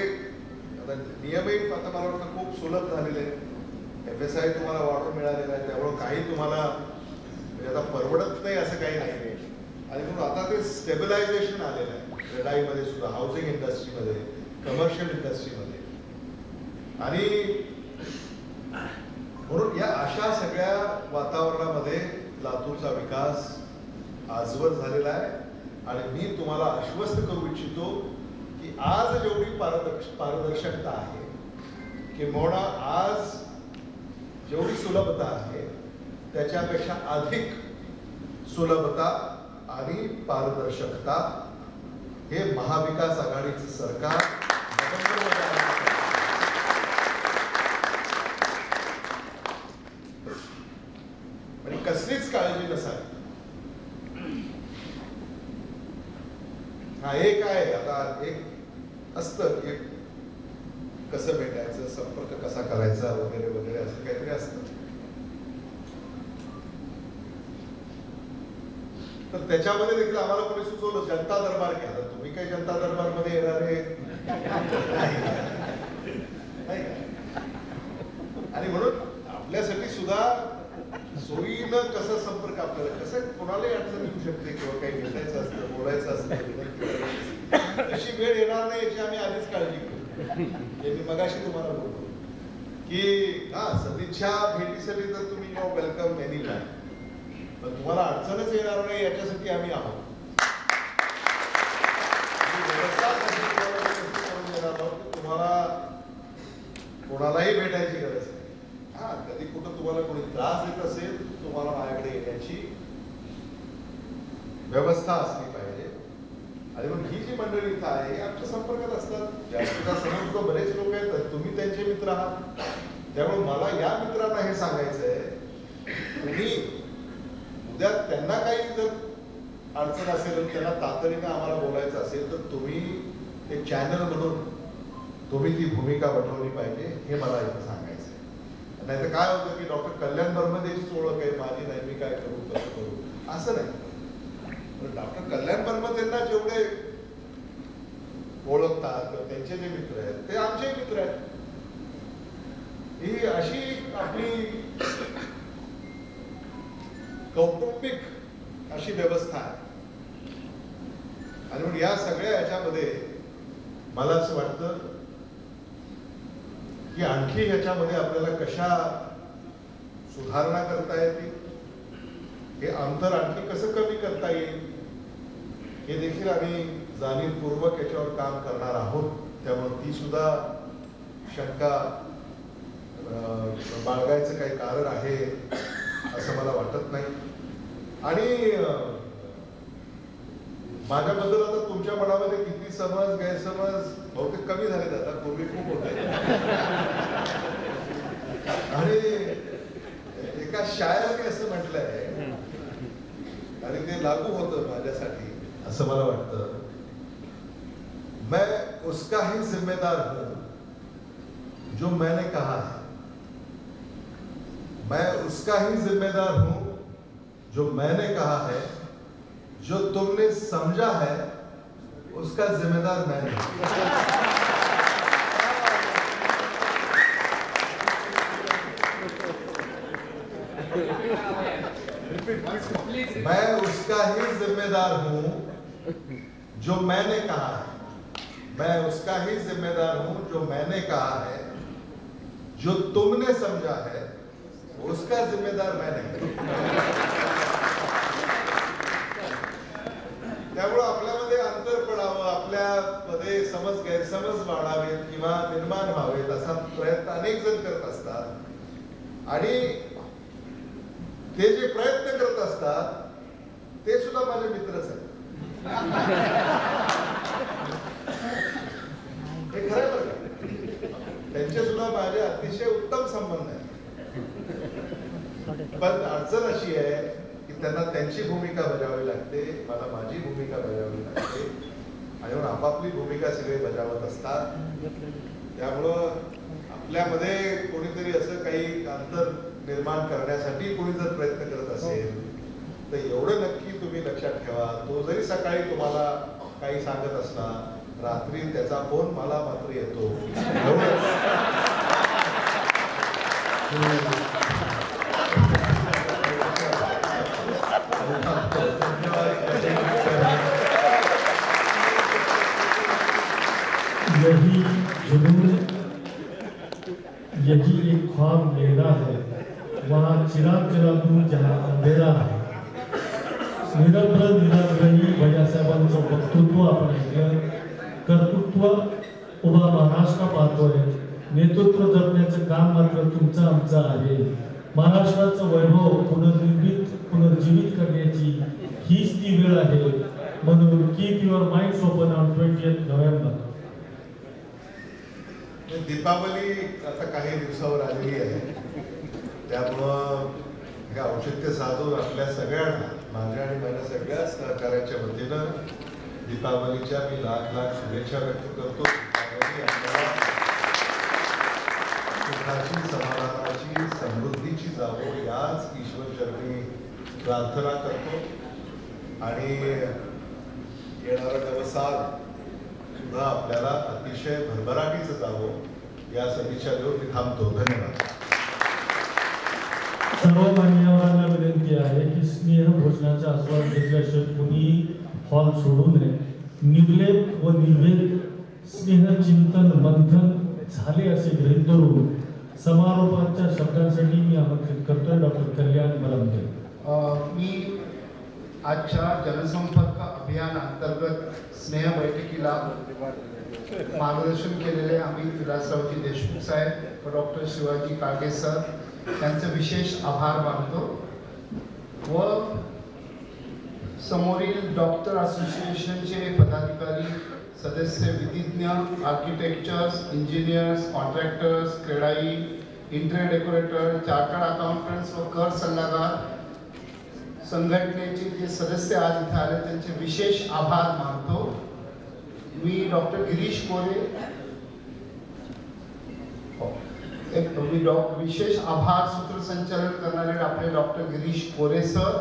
आता नियमही आता मला वाटतं खूप सुलभ झालेले. FSI तुम्हाला वाढवून मिळालेला आहे, त्यामुळे काही तुम्हाला म्हणजे आता परवडत नाही असं काही नाही. आणि म्हणून आता ते स्टेबिलायझेशन आलेलं आहे क्रेडाईमध्ये सुद्धा, हाऊसिंग इंडस्ट्रीमध्ये, कमर्शियल इंडस्ट्रीमध्ये. आणि म्हणून या अशा सगळ्या वातावरणामध्ये लातूरचा विकास आजवर झालेला आहे. आणि मी तुम्हाला आश्वस्त करू इच्छितो की आज जेवढी पारदर्शकता आहे, किंवा आज जेवढी सुलभता आहे, त्याच्यापेक्षा अधिक सुलभता आणि पारदर्शकता हे महाविकास आघाडीचं सरकार आणि कसलीच काळजी नसावी. हा एक आहे, आता एक असतं की कसं भेटायचं, संपर्क कसा करायचा वगैरे वगैरे असं काहीतरी असतं. तर त्याच्यामध्ये देखील आम्हाला कोणी सुचवलं जनता दरबार घ्या. तर तुम्ही काही जनता दरबार मध्ये येणारे नाही का? आणि म्हणून आपल्यासाठी सुद्धा सोयीनं कसं संपर्क, आपल्याला कसं कोणालाही अडचण येऊ शकते किंवा काही भेटायचं असतं, बोलायचं असतं, तशी वेळ येणार नाही याची आम्ही आधीच काळजी घेऊ. हे मी मगाशी तुम्हाला बोलतो की हा सदिच्छा भेटीसाठी तर तुम्ही नो वेलकम एनी टाइम, पण तुम्हाला अडचणच येणार नाही याच्यासाठी आम्ही आहोत. तुम्हाला कोणालाही भेटायची गरज नाही. हा कधी कुठं तुम्हाला कोणी त्रास देत असेल, तुम्हाला माझ्याकडे येण्याची व्यवस्था असली पाहिजे. आणि मग ही जी मंडळी इथं आहे आमच्या संपर्कात असतात. जास्तीचा समोर बरेच लोक आहेत, तुम्ही त्यांचे मित्र आहात. त्यामुळे मला या मित्रांना हे सांगायचं आहे, तुम्ही उद्या त्यांना काही जर अडचण असेल, त्यांना तातडीनं आम्हाला बोलायचं असेल, तर तुम्ही ते चॅनल म्हणून तुम्ही ती भूमिका वठवली पाहिजे, हे मला इथं सांगायचं आहे. नाही तर काय होतं की डॉक्टर कल्याण बर्मदेचीच ओळख आहे माझी, नाही मी काय करू कसं करू असं नाही. डॉक्टर कल्याण बर्मदेंना जेवढे ओळखतात किंवा त्यांचे जे मित्र आहेत ते आमचे मित्र आहेत. ही अशी आपली कौटुंबिक अशी व्यवस्था आहे. आणि म्हणून या सगळ्या याच्यामध्ये मला असं वाटतं की आणखी ह्याच्यामध्ये आपल्याला कशा सुधारणा करता येतील, हे अंतर आणखी कसं कमी करता येईल, हे देखील आम्ही जाणीवपूर्वक याच्यावर काम करणार आहोत. त्यामुळे ती सुद्धा शंका बाळगायचं काही कारण आहे असं मला वाटत नाही. आणि माझ्याबद्दल आता तुमच्या मनामध्ये किती समज गैरसमज बहुतेक कमी झालेत, आता पूर्वी खूप होते. आणि एका शायराने असं म्हटलंय आणि ते लागू होतं माझ्यासाठी असं मला वाटतं, मैं उसका ही जिम्मेदार हूं जो मैंने कहा है, मैं उसका ही जिम्मेदार हूं जो मैंने कहा है, जो तुमने समझा है उसका जिम्मेदार मैं नहीं. मैं उसका ही जिम्मेदार हूं जो मैंने कहा है। मैं उसका ही जिम्मेदार हूं जो मैंने कहा है। जो तुमने समझा है उसका जिम्मेदार मैं नहीं। त्यामुळे आपल्यामध्ये अंतर पडावं, आपल्यामध्ये समज गैरसमज वाढावेत किंवा निर्माण व्हावेत असा प्रयत्न अनेक जण करत असतात आणि ते जे प्रयत्न करत असतात ते सुद्धा माझे मित्रच आहेत. हे खरं बरं का? त्यांचे सुद्धा माझे अतिशय उत्तम संबंध आहेत. पण अडचण अशी आहे की त्यांना त्यांची भूमिका बजावावी लागते, मला माझी भूमिका बजावावी लागते आणि म्हणून आपापली भूमिका सगळे बजावत असतात. त्यामुळं आपल्यामध्ये कोणीतरी असं काही अंतर निर्माण करण्यासाठी कोणी जर प्रयत्न करत असेल तर एवढं नक्की तुम्ही लक्षात ठेवा, तो जरी सकाळी तुम्हाला काही सांगत असला रात्री त्याचा फोन मला मात्र येतो. यही जुनून, यही एक ख्वाब मेरा है, वहाँ चिराग जला दूं जहाँ अंधेरा है. निरभ्र निराग्रही भैयासाहेबांचं वक्तृत्व आपण ऐकलं. कर्तृत्व उभा महाराष्ट्र पाहतोय, नेतृत्व जपण्याचं काम मात्र तुमचं आमचं आहे. महाराष्ट्राचं वैभव पुनर्जीवित करण्याची हीच ती वेळ आहे. म्हणून keep your minds open on 20 November. Deepavali आता काही दिवसावर आलेली आहे, त्यामुळं हे औचित्य साधून आपल्या सगळ्यांना, माझ्या आणि माझ्या सगळ्या सहकार्याच्या वतीनं दीपावलीच्या मी लाख लाख शुभेच्छा व्यक्त करतो. सुखाची, समाधानाची, समृद्धीची जावो याच ईश्वरचरणी प्रार्थना करतो आणि येणारा नवसाल सुद्धा आपल्याला अतिशय भरभराटीचं जावं या सदिच्छा देऊन मी थांबतो. धन्यवाद. सर्व मान्यवरांना विनंती आहे की स्नेह भोजनाचा आस्वाद घेतल्याशिवाय कुणी हॉल सोडू नये. निर्लेप व निर्भेद स्नेहचिंतन मंथन झाले असे गृहीत धरून समारोपाच्या शब्दांसाठी मी आमंत्रित करतोय डॉक्टर कल्याण मलमते. मी आजच्या जनसंपर्क अभियान अंतर्गत स्नेह बैठकीला मार्गदर्शन केलेले अमित विलासरावजी देशमुख साहेब व डॉक्टर शिवाजी कागे सर यांचे विशेष आभार मानतो व समोरील डॉक्टर असोसिएशनचे पदाधिकारी, सदस्य, विधिज्ञ, architectures, engineers, contractors, CREDAI, interior decorator, chartered accountants व कर सल्लागार संघटनेचे जे सदस्य आज इथे आले त्यांचे विशेष आभार मानतो. मी डॉक्टर गिरीश कोरे विशेष आभार सूत्रसंचालन करणारे आपले डॉक्टर गिरीश कोरे सर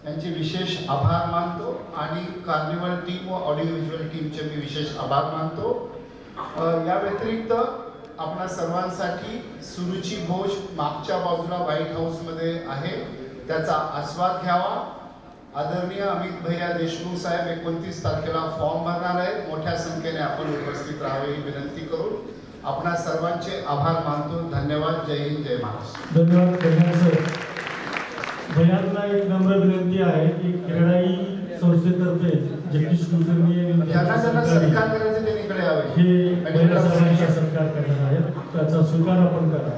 यांचे विशेष आभार मानतो आणि कार्निवल टीम व ऑडिओ व्हिज्युअल टीमचे मी विशेष आभार मानतो. या व्यतिरिक्त आपणा सर्वांसाठी सुरुची भोज मागच्या बाजूला व्हाईट हाऊसमध्ये आहे, त्याचा आस्वाद घ्यावा. आदरणीय अमित भैया देशमुख साहेब 29 तारखेला फॉर्म भरणार आहेत. मोठ्या संख्येने आपण उपस्थित राहावे ही विनंती करून आपणा सर्वांचे आभार मानतो. धन्यवाद. जय हिंद, जय महाराष्ट्र. धन्यवाद. भैयांना एक नम्र विनंती आहे की क्रेडाई संस्थेतर्फे जगदीश कुलकर्णी ज्यांना सत्कार करायचे त्यांनी इकडे यावे. हे भैया साहेबांचा सत्कार करणार आहेत, त्याचा स्वीकार आपण करा.